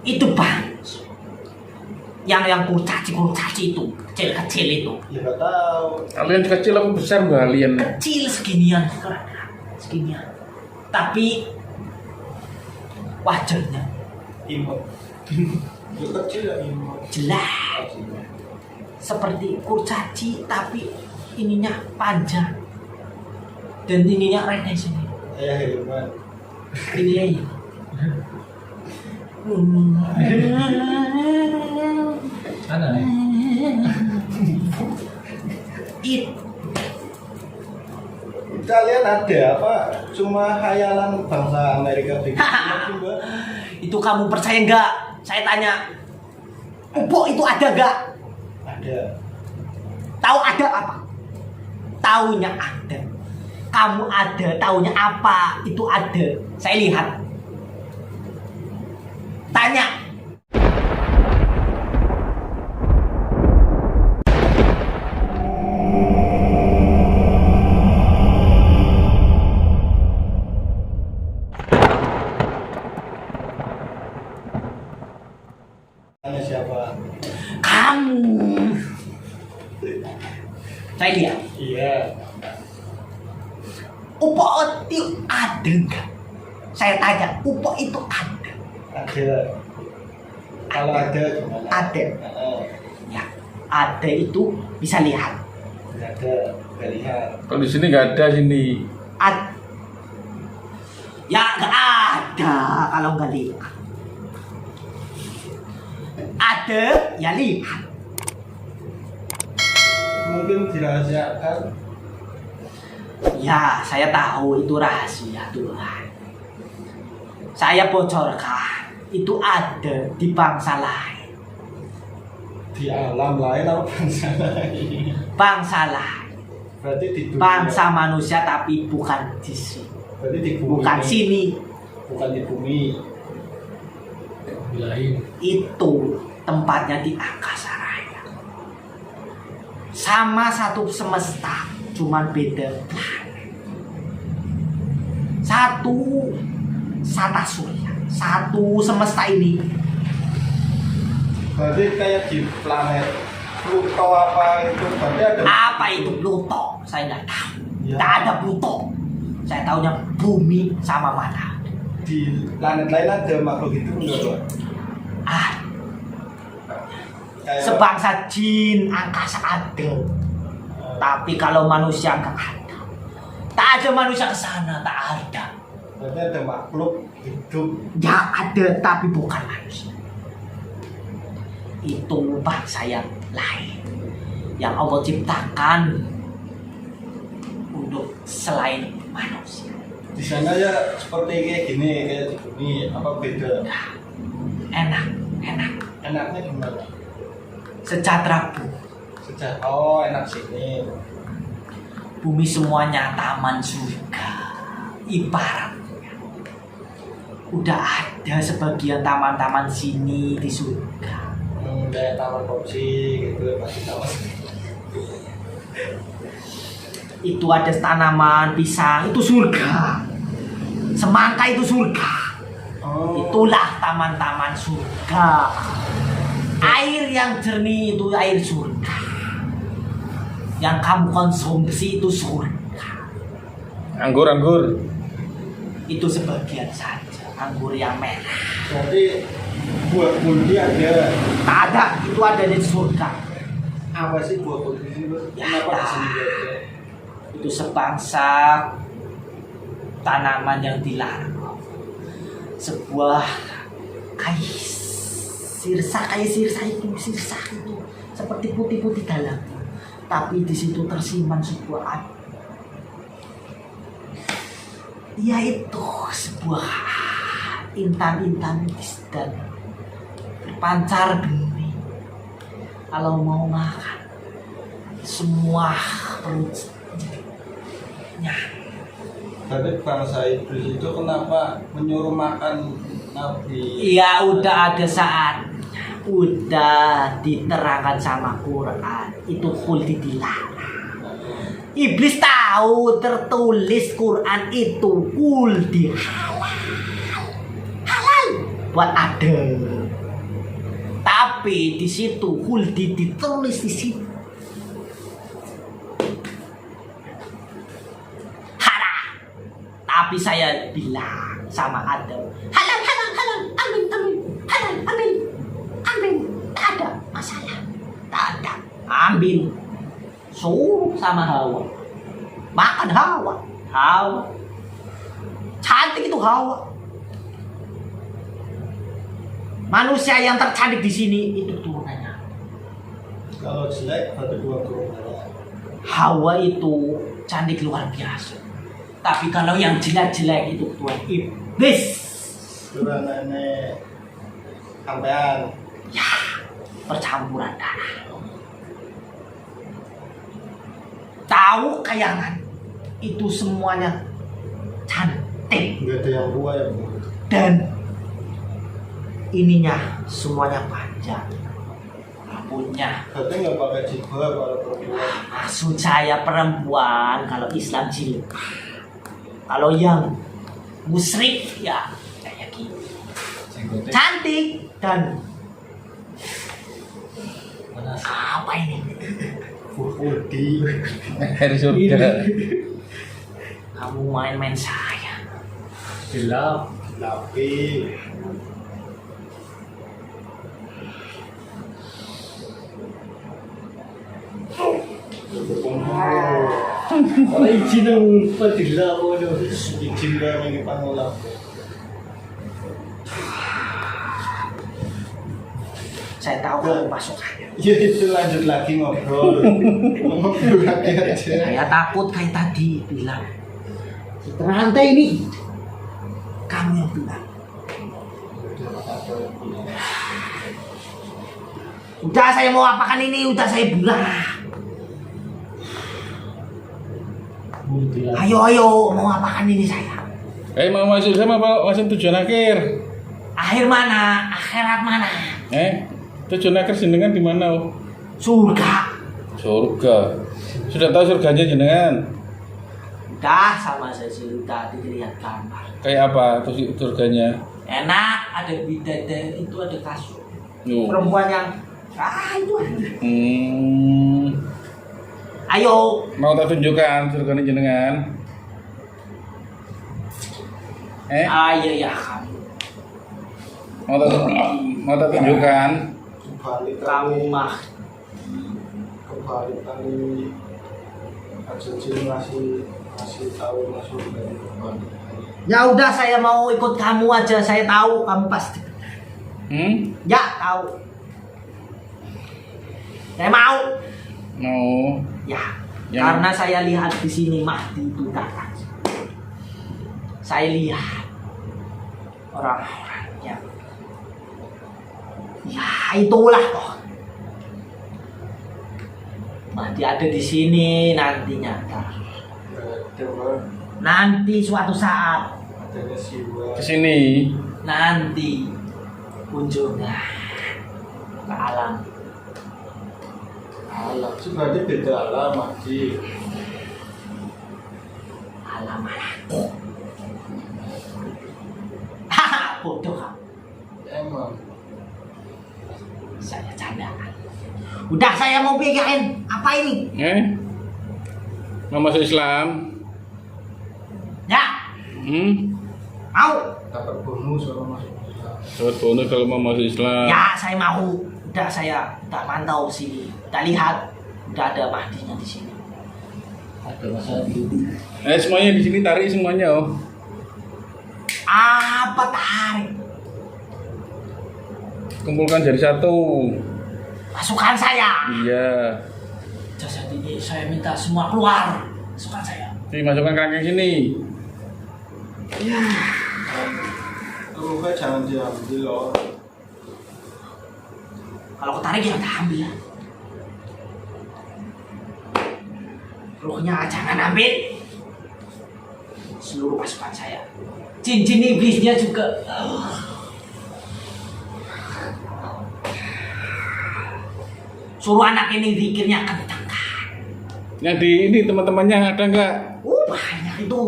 Itu bang. Yang kurcaci itu kecil itu. Ya nggak tahu. Kalian kecil apa besar kalian? Kecil seginian. Tapi wajahnya Imut. Itu kecil ya imut. jelas seperti kurcaci tapi ininya panjang dan ininya redes ini. Ayah Hilman. Ini ya. Mana nih? Kalian ada apa? Cuma khayalan bangsa Amerika Serikat. Itu kamu percaya nggak? Saya tanya, UFO itu ada nggak? Ada. Tahu ada apa? Taunya ada. Kamu ada, taunya apa? Itu ada. Saya lihat. Tanya. Tanya siapa? Kamu. Saya lihat. Iya. UFO itu ada nggak? Saya tanya, UFO itu ada? Ada. Kalau ada gimana? Ada. Ya, ada itu bisa lihat. Ada. Nggak lihat. Kalau di sini nggak ada sini. Ya nggak ada kalau nggak lihat. Ada ya lihat. Mungkin dirahasiakan. Ya saya tahu itu rahasia Tuhan. Saya bocorkan itu ada di bangsa lain. Di alam lain apa bangsa lain? Bangsa lain. Berarti di dunia. Bangsa manusia tapi bukan di sini. Berarti di bumi. Bukan sini. Bukan di bumi. Bilain. Itu tempatnya di angkasa raya. Sama satu semesta, cuman beda planet. Satu Sata Surya, satu semesta ini. Berarti kayak di planet Pluto apa itu? Berarti ada. Apa itu Pluto? Saya nggak tahu. Ya. Nggak ada Pluto. Saya tahunya bumi sama matahari. Di planet lain ada makhluk itu enggak, Pak? Ah, Kayak sebangsa jin angkasa ada. Tapi kalau manusia nggak ada. Tak ada manusia ke sana, tak ada. berarti ada makhluk hidup. Ya ada tapi bukan manusia. Itu bangsa yang lain yang Allah ciptakan untuk selain manusia. Di sana ya seperti kayak gini, kayak di bumi, apa beda? Enak. Enaknya gimana? Sejahtera Bu. Oh, enak sini. Bumi semuanya taman surga. Ibaratnya udah ada sebagian taman-taman sini di surga. Kayak taman kopi gitu, pasti taman. Itu ada tanaman pisang, itu surga. Semangka itu surga. Oh. Itulah taman-taman surga. Air yang jernih itu air surga. Yang kamu konsumsi itu surga. Anggur. Itu sebagian saja. Anggur yang merah. Berarti buah kuldi ada. Tak ada, itu ada di surga. Apa sih buah kuldi itu? Ya, Kenapa di sini nggak ada? Itu sebangsa tanaman yang dilarang. Sebuah kayak sirsa itu seperti putih-putih dalam. Tapi di situ tersimpan sebuah air. Yaitu sebuah intan-intan dan berpancar bening. Kalau mau makan semua perutnya. Berarti bangsa iblis itu kenapa menyuruh makan Nabi? Ya udah ada saat udah diterangkan sama Quran itu khuldi dilarang. Iblis tahu tertulis Quran itu khuldi halal. buat Adel. Tapi di situ Huldi ditulis di situ. Haram. Tapi saya bilang sama Adel, halal, halal, halal, amin, amin, halal, amin, amin, tak ada masalah, tak ada, ambil. Suruh sama Hawa, makan Hawa, Hawa, cantik itu Hawa. Manusia yang tercantik di sini itu turunannya. Kalau jelek berarti dua turunannya. Hawa itu cantik luar biasa. Tapi kalau yang jelek-jelek itu tuan iblis. Turunannya sampean. Ya, percampuran darah. Tahu kayangan itu semuanya cantik Nggak ada yang tua ya Bu. dan ininya semuanya panjang. Rambutnya. Berarti nggak pakai jilbab kalau perempuan. Maksud saya perempuan kalau Islam jilbab. Kalau yang musyrik ya kayak gitu. Jenggotnya Cantik dan mana apa ini? Fuldi. Hari surga. Kamu main-main saya. gelap. Tapi Kalau izin yang padilla mo no. izin ba may pangulang. Saya tahu kamu pasukannya. Ya itu lanjut lagi ngobrol. Ngobrol lagi aja. Saya takut kayak tadi bilang. Setelah rantai ini kamu yang bilang. Udah saya mau apakan ini, udah saya bilang. Muntilan. Ayo mau apakan ini saya. Mau masuk sama apa? Masuk tujuan akhir. Akhir mana? Akhirat mana? Tujuan akhir jenengan di mana? Oh? Surga. Surga. Sudah tahu surganya jenengan? Udah sama saya sudah dilihat gambar. Kayak apa tuh surganya? Enak, ada bidadari itu, ada kasur. Yo. Perempuan yang itu. Ayo. Mau tak tunjukkan surganya jenengan? Iya kamu. Mau tak tunjukkan? Kembali Kamu mah. kembali kali Ajil masih tahu masuk dari depan. Ya udah saya mau ikut kamu aja, saya tahu kamu pasti. Ya tahu. Saya mau. Mau. Ya. Yang- Karena saya lihat di sini Mahdi itu datang. Saya lihat orang-orang yang ya itulah kok. Mahdi ada di sini nantinya. Nanti suatu saat Adanya siwa. Kesini. nanti kunjungnya ke alam. Alam sih berarti beda alam Haji. Alam anakku. Haha, bodoh kamu. Emang Saya candaan. Udah saya mau pegain. Apa ini? Mau masuk Islam? Ya, mau. dapat bonus kalau masuk Islam. Dapat bonus kalau mau masuk Islam. Ya, saya mau. Udah saya udah mantau sini. Udah lihat. Udah ada Mahdinya di sini. Ada masalah dulu. Semuanya di sini tarik semuanya, oh. Apa tarik? Kumpulkan jadi satu. Pasukan saya. Iya. Jasad ini saya minta semua keluar. Pasukan saya. Dimasukkan kerangkeng sini. Ruhnya jangan diambil loh. Kalau ketarik ya udah ambil ya. Ruhnya jangan ambil. Seluruh pasukan saya. Cincin iblisnya juga. Suruh anak ini zikirnya kencang. Yang di ini teman-temannya ada nggak? Banyak itu.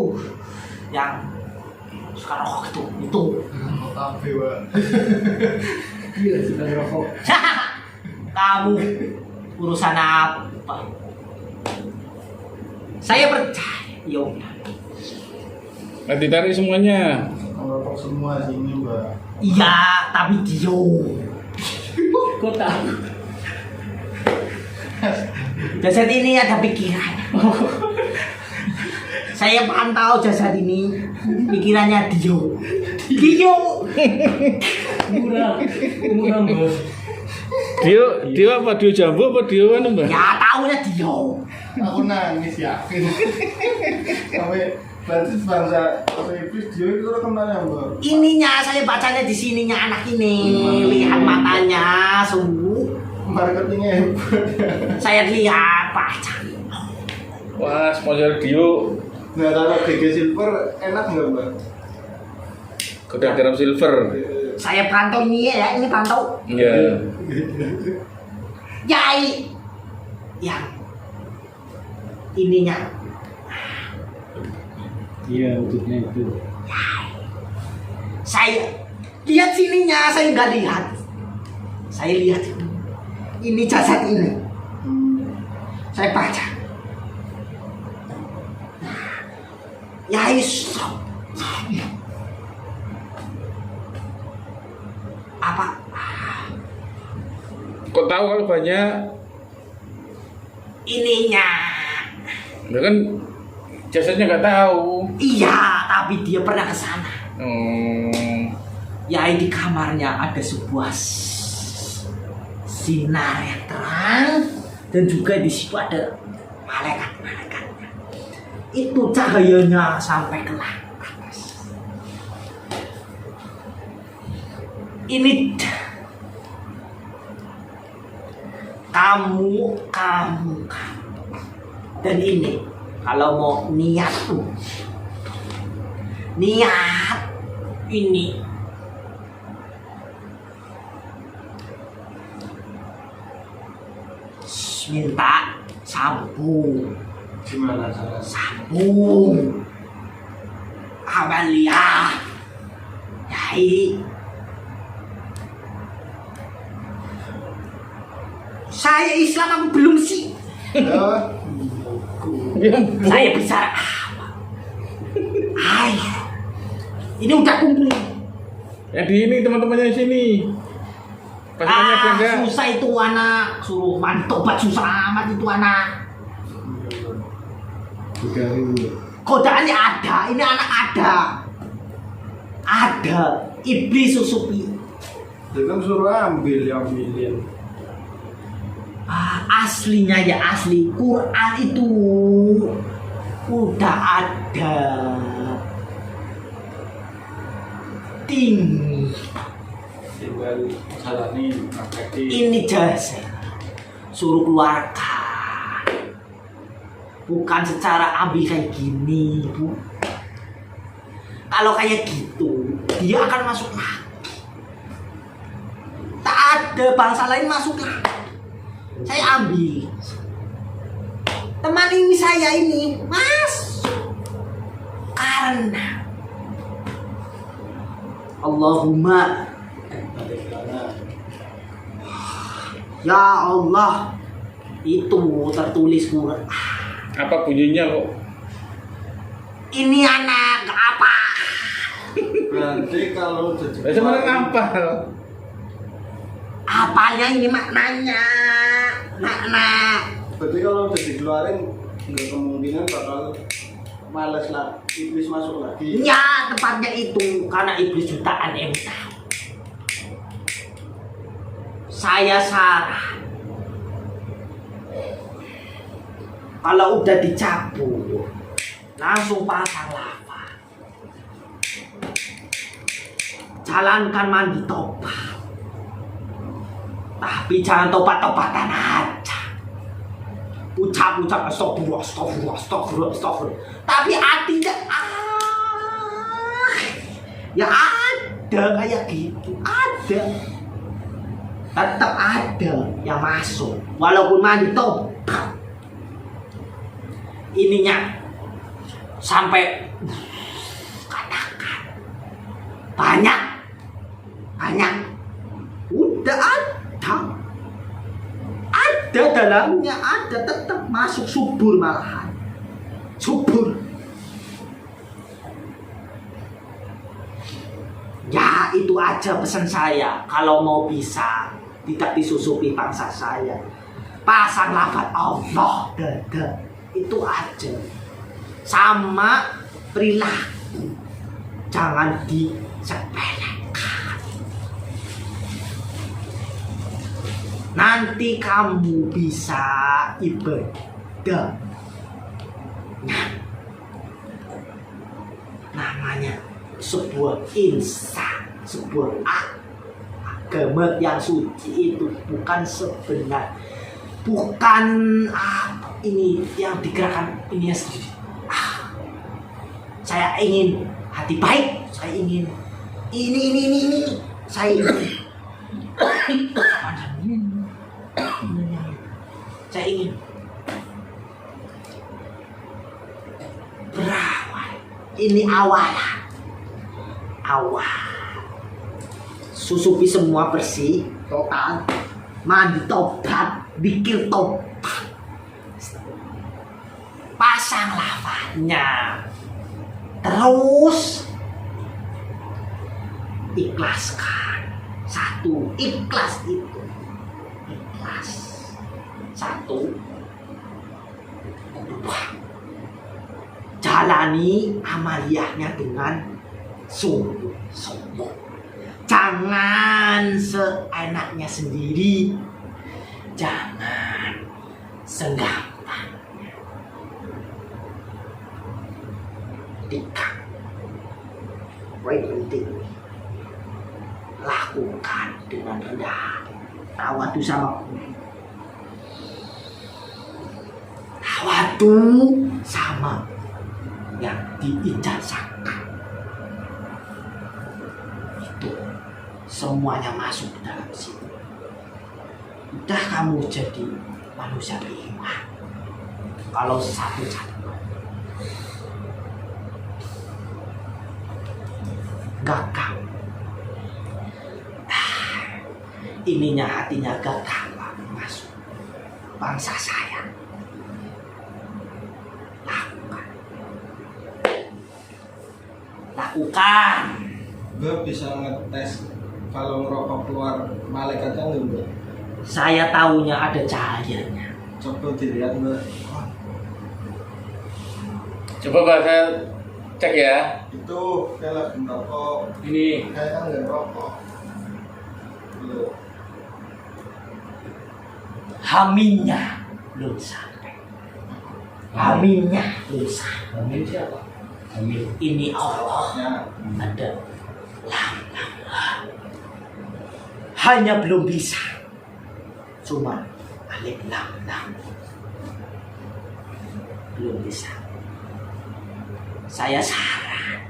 Yang sekarang itu. Tapi Pak. Gila sudah ngerokok. Kamu urusan apa? Saya percaya. Yo. Nah, ditarik semuanya. Ngerokok semua sini Mbak. Iya, tapi dia. Kok tahu? Jasad ini ada pikiran. Saya pantau jasad ini, pikirannya Dio. Murah bos. Dio apa? Dio jambu apa Dio anu, Mbak? Ya taunya Dio. Aku nangis yakin. Sampai berarti bangsa iblis dia itu kenalnya Mbak. Ininya saya bacanya di sininya anak ini. Lihat matanya, sungguh. Marketingnya hebat. Saya lihat baca. Wah, sponsor Dio. Nah kalau GG Silver enak nggak Mbak? Udah garam silver. Saya pantau ini ya, ini pantau. Iya. Yai yang ininya. Iya maksudnya itu. Saya lihat sininya, saya nggak lihat. Saya lihat ini jasad ini. Saya baca. Yai stop. Apa? Kok tahu kalau banyak? Ininya. Ya kan jasadnya nggak tahu. Iya, tapi dia pernah ke sana. Yai di kamarnya ada sebuah sinar yang terang dan juga di situ ada malaikat-malaikatnya. Itu cahayanya sampai ke atas. Ini kamu dan ini kalau mau niat tuh niat ini minta sambung Gimana cara? sambung Amalia Yai saya Islam aku belum sih saya bicara apa ayo ini udah kumpul Yang di ini teman-temannya sini. Pasukannya ada enggak? susah itu anak suruh mantobat susah amat itu anak godaannya ada ini anak ada iblis susupi Dia kan suruh ambilin. aslinya ya asli Quran itu udah ada tinggi Tinggal jalani praktekin. ini jasa suruh keluarkan bukan secara ambil kayak gini bu kalau kayak gitu dia akan masuk lagi tak ada bangsa lain masuk lagi saya ambil teman ini saya ini mas karena Allahumma ya Allah itu tertulis Quran Apa bunyinya kok? ini anak apa Berarti kalau udah Lah sebenarnya apa? apanya ini maknanya makna Berarti kalau udah dikeluarin nggak kemungkinan bakal males lah iblis masuk lagi. ya tepatnya itu karena iblis jutaan yang tahu saya saran kalau udah dicabut langsung pasang lava jalankan mandi tobat tapi jangan tobat-tobatan aja ucap-ucap astagfirullah tapi hatinya ya ada kayak gitu ada tetap ada yang masuk walaupun mandi tobat ininya sampai katakan banyak banyak. Udah ada dalamnya, ada, tetap masuk, subur malahan, subur. Ya itu aja pesan saya, kalau mau bisa tidak disusupi bangsa saya, pasang lafaz Allah dada, itu aja. Sama perilaku, jangan disepelekan. Nanti kamu bisa ibadah. Nah, namanya sebuah insan, sebuah agama yang suci itu bukan sebenar, bukan ini yang digerakkan ini sendiri. Saya ingin hati baik, saya ingin ini, saya ingin saya ingin berawal. Ini awal, susupi semua bersih, total, mandi tobat, bikin tobat, pasang lafaznya, terus ikhlaskan. Satu, ikhlas itu, ikhlas. Satu, dua, jalani amaliyahnya dengan sungguh-sungguh. Jangan seenaknya sendiri, jangan segampangnya. Tikam, penting, lakukan dengan rendah. Tawadu sama guru, tawadu sama yang diijazahkan. Itu semuanya masuk dalam situ. Udah kamu jadi manusia beriman. Kalau satu gagal, ininya hatinya gagal masuk bangsa saya. Lakukan. Gue bisa ngetes kalau ngerokok keluar malaikatnya enggak? Saya taunya ada cahayanya. Coba dilihat Mbak. Coba Pak, saya cek ya. Itu kayak lagi ngerokok. Ini Kayaknya nggak ngerokok. Loh. Haminya belum sampai. Haminya belum sampai. Amin siapa? Amin. Ini Allah Ya. ada hanya belum bisa, cuma alif lam belum bisa. Saya saran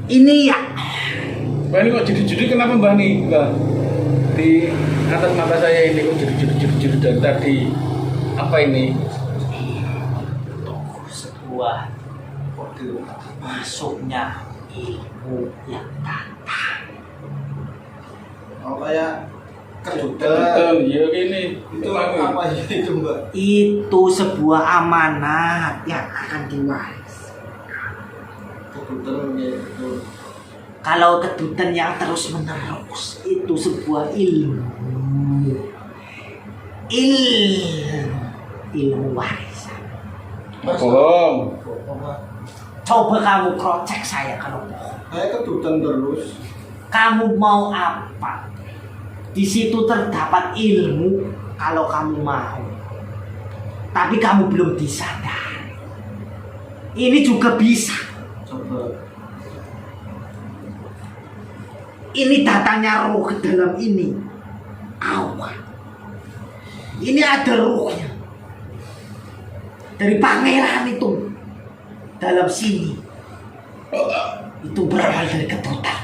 ini ya, Mbak ini kok judul-judul kenapa Mbak nih Mbak? Di atas mata saya ini kok judul-judul dari tadi. Apa ini? sebuah masuknya ilmu yang datang. Oh kayak kejutan. Betul, ya gini. Itu apa ya itu Mbak? Itu sebuah amanat yang akan diwaris. Kejutan gitu. Kalau kedutan yang terus menerus itu sebuah ilmu warisan. Bohong. Coba kamu crosscheck saya kalau bohong. Kayak kejutan terus. Kamu mau apa? Di situ terdapat ilmu kalau kamu mau. Tapi kamu belum disadari. Ini juga bisa. Coba. Ini datangnya roh ke dalam ini. Awan. Ini ada rohnya. Dari pangeran itu. Dalam sini. Itu berawal dari keturunan.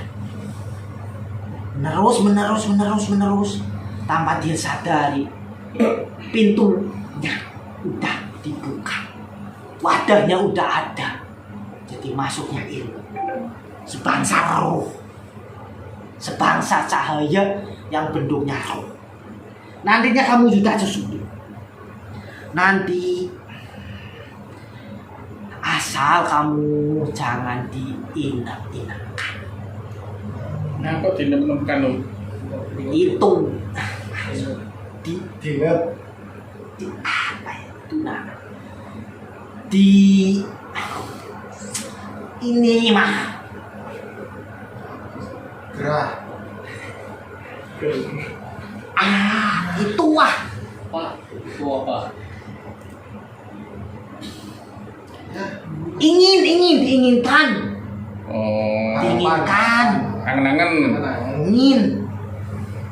Menerus. Tanpa dia sadari. Pintunya udah dibuka. Wadahnya udah ada. Jadi masuknya ilmu. sebangsa roh, sebangsa cahaya yang bentuknya roh. Nantinya kamu sudah sesudah. Nanti asal kamu jangan diinap-inapkan. Nah, kok dinemukan lo? Itu Diingat. di apa ya itu nama? Di ini mah Gerah. itu wah Pak, itu apa? diinginkan Oh, diinginkan angen-angen.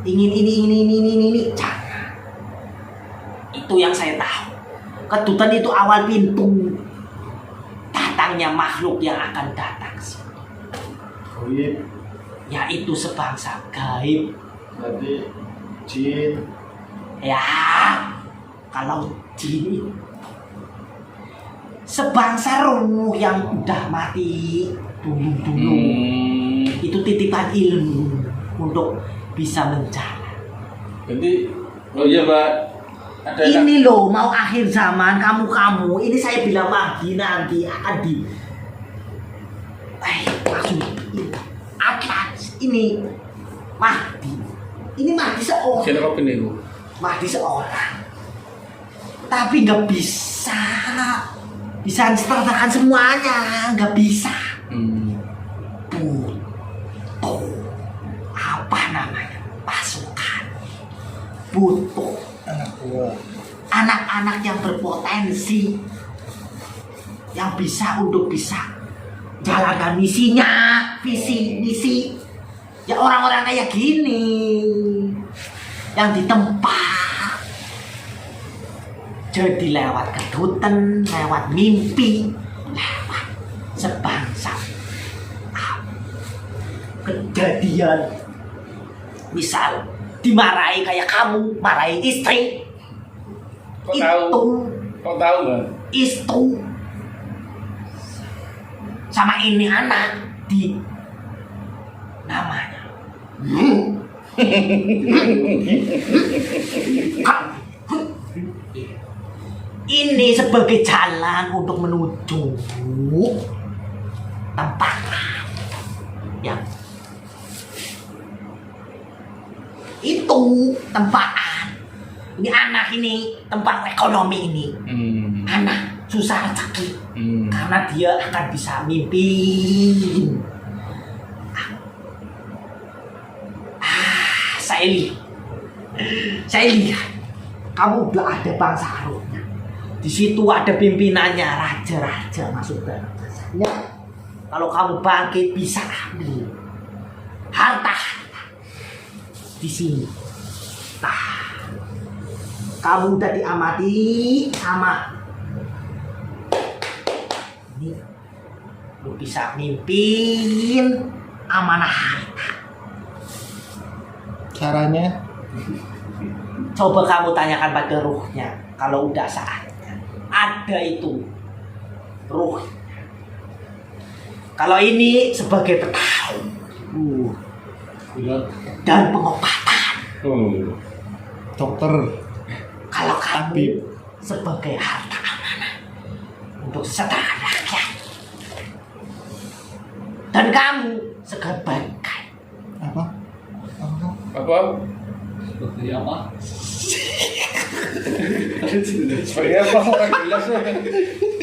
ingin ini jangan. Itu yang saya tahu. Kedutan itu awal pintu datangnya makhluk yang akan datang sini, Gaib. yaitu sebangsa gaib. Berarti jin. Ya, kalau jin sebangsa ruh yang udah mati dulu itu titipan ilmu untuk bisa menjalan. Jadi, oh iya Mbak, ada Ini loh mau akhir zaman kamu ini saya bilang Mahdi nanti akan di maksud Atlas ini Mahdi seorang siapa ini? Mahdi seorang tapi nggak bisa menceritakan semuanya, nggak bisa. Butuh apa namanya pasukan, butuh anak-anak yang berpotensi yang bisa untuk bisa jalankan misinya, misi ya orang-orang kayak gini yang ditempa jadi lewat kedutan, lewat mimpi, lewat sebangsa kejadian misal dimarahi kayak kamu marahi istri. Kok tahu Mbak? Itu sama ini anak di namanya ini sebagai jalan untuk menuju tempat yang itu tempatan. Ini anak ini tempat ekonomi ini. Anak susah rezeki karena dia akan bisa mimpi. Saya lihat kamu udah ada bangsa rohnya. Di situ ada pimpinannya, raja-raja masuk dalam jasanya. Kalau kamu bangkit bisa ambil harta di sini. Nah, kamu udah diamati sama ini, lu bisa mimpin amanah harta. Caranya? Coba kamu tanyakan pada ruhnya. Kalau udah saatnya ada itu ruh. Kalau ini sebagai petahu dan pengobatan. Dokter. Kalau kamu Tabib. sebagai harta amanah untuk setengah rakyat. Dan kamu sebagai Apa? Seperti apa? Sebagai apa orang jelas ya?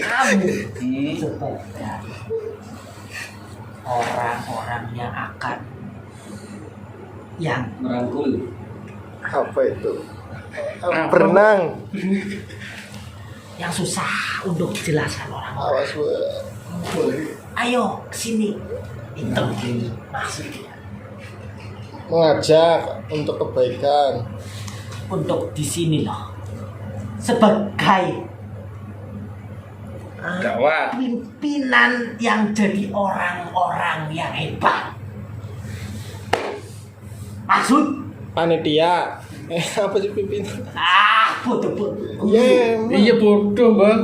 kamu sebagai orang-orang yang akan yang Merangkul. Apa itu? Berenang. yang susah untuk dijelaskan orang. Awas boleh. Ayo kesini. Itu maksudnya Mengajak untuk kebaikan. untuk di sini loh sebagai Dakwah. pimpinan yang jadi orang-orang yang hebat. Maksud Panitia. Apa sih pimpinan? bodoh. Iya. Iya bodoh Mbak.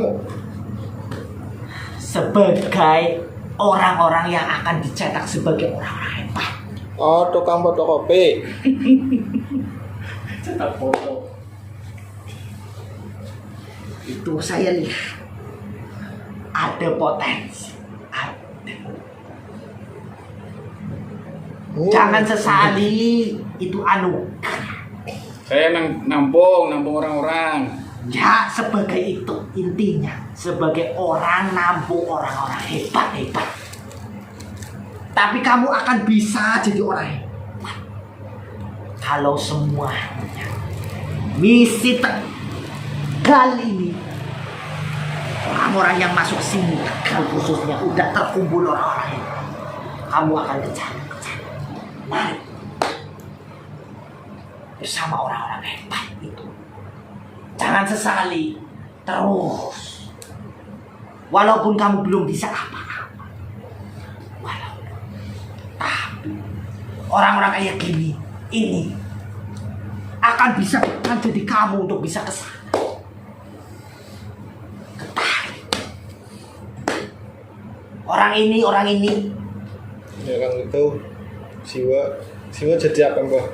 Sebagai orang-orang yang akan dicetak sebagai orang-orang hebat. Oh, tukang fotokopi. Cetak foto. Itu saya lihat ada potensi. Jangan sesali itu anugerah. Saya nampung orang-orang. Ya, sebagai itu intinya, sebagai orang nampung orang-orang hebat. Tapi kamu akan bisa jadi orang hebat kalau semuanya misi Tegal ini, orang-orang yang masuk sini Tegal khususnya udah terkumpul orang-orang ini, kamu akan kejar. Mari bersama orang-orang hebat itu. Jangan sesali terus. Walaupun kamu belum bisa apa-apa. Tapi orang-orang kayak gini ini akan jadi kamu untuk bisa kesana. Ketarik. Orang ini. Ya kan itu Siwa jadi apa mbak?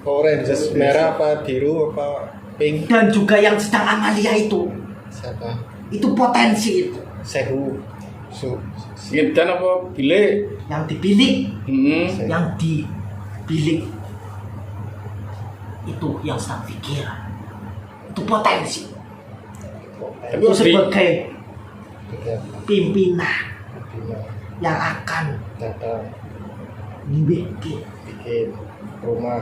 Orange, merah apa biru apa pink? Dan juga yang sedang Amalia itu. Siapa? Itu potensi itu. Sehu. Ngedan apa bilik? Yang dipilih, yang dipilih itu yang sedang pikiran. Itu potensi. Tapi Itu sebagai pimpinan Bina, yang akan datang, bikin bikin rumah.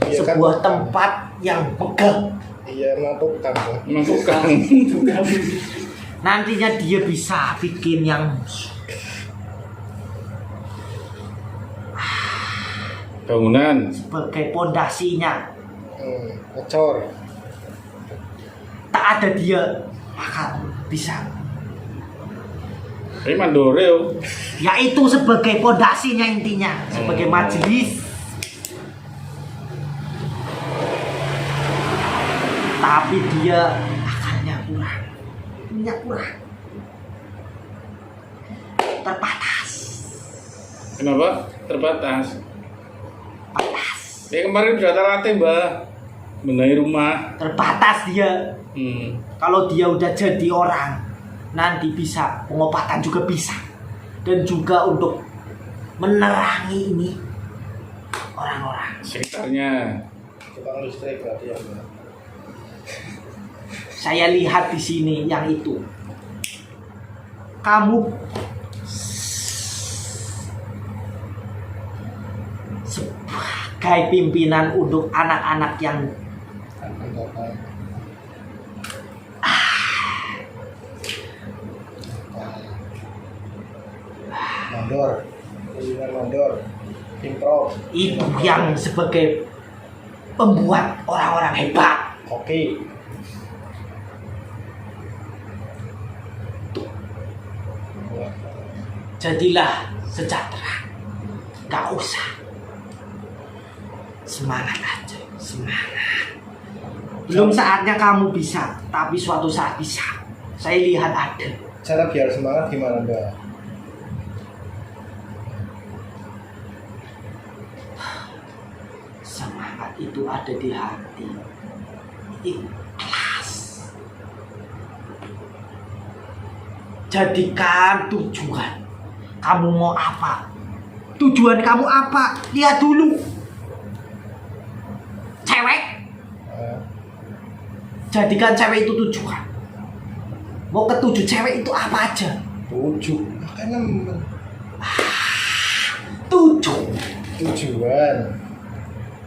Iya kan? sebuah tempat yang megah. Iya, menentukan mbak. Menentukan. Nantinya dia bisa bikin yang Bangunan. sebagai pondasinya. Ngecor. Tak ada dia akan bisa. Tapi mandore yo. Yaitu sebagai pondasinya intinya, sebagai majelis. Tapi dia akalnya kurang, punya kurang, terbatas. Kenapa? Terbatas. Terbatas. Ya kemarin udah terlatih mbak, benahi rumah. Terbatas dia. Kalau dia udah jadi orang, nanti bisa pengobatan juga bisa, dan juga untuk menerangi ini orang-orang. Sekitarnya. Tukang listrik berarti ya mbak. Saya lihat di sini yang itu. Kamu sebagai pimpinan untuk anak-anak yang Akan datang. Mandor. Pimpinan mandor. Improv. itu yang sebagai pembuat orang-orang hebat. Koki. Jadilah sejahtera. Gak usah. Semangat aja, semangat. Belum saatnya kamu bisa, tapi suatu saat bisa. Saya lihat ada. Cara biar semangat gimana mbak? Semangat itu ada di hati. Ikhlas. Jadikan tujuan. Kamu mau apa? Tujuan kamu apa? Lihat dulu. Cewek. Jadikan cewek itu tujuan. Mau ketujuh cewek itu apa aja? 7. Makanya Tujuh. tujuan.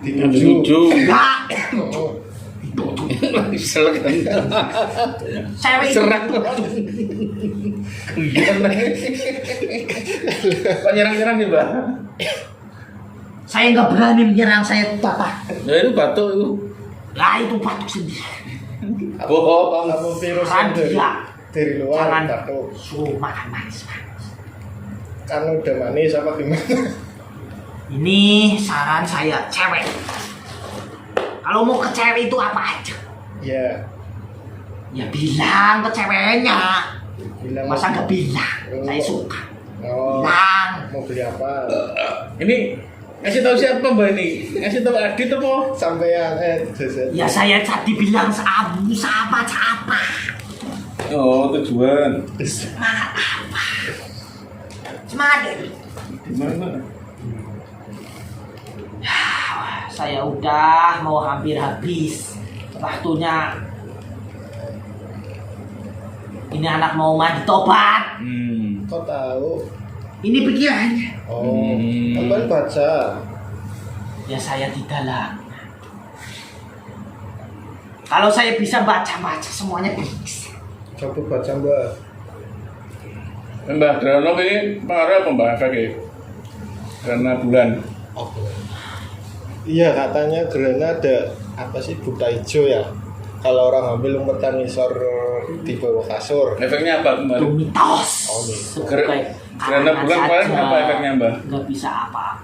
Tujuh. Enggak. Oh, Selek. Cewek itu Serak. Kok nyerang-nyerang nih mbak? saya nggak berani menyerang, saya bapak. Ya itu batuk itu. Lah itu batuk sendiri. Bohong. kamu virus Kan dari, dia. dari luar Jangan batuk. suruh makan manis. Kan udah manis apa gimana? Ini saran saya, cewek. Kalau mau ke cewek itu apa aja? Ya, Ya bilang ke ceweknya. bilang Masa nggak bilang? Oh. Saya suka. Oh, Bilang. mau beli apa? Ini ngasih tahu siapa Mbak ini? Ngasih tahu Adit apa? Sampean Jason. Ya saya tadi bilang sama siapa. Oh, tujuan. Semangat apa? Semangat. Di mana? Saya udah mau hampir habis waktunya. Ini anak mau mandi tobat. Kau tahu? Ini pikirannya. Oh, kan baca. Ya saya di dalam. Kalau saya bisa baca semuanya bisa. Coba baca Mbak. Mbak Drano ini pengaruh apa Mbak efek ya? Karena bulan. Oh, iya katanya gerhana ada apa sih buta hijau ya? Kalau orang hamil umpetan ngisor di bawah kasur. Efeknya apa kemarin? Itu mitos. Oh, mitos. Itu kayak Gerhana bulan karangan kemarin saja. apa efeknya Mbak? Nggak bisa apa-apa.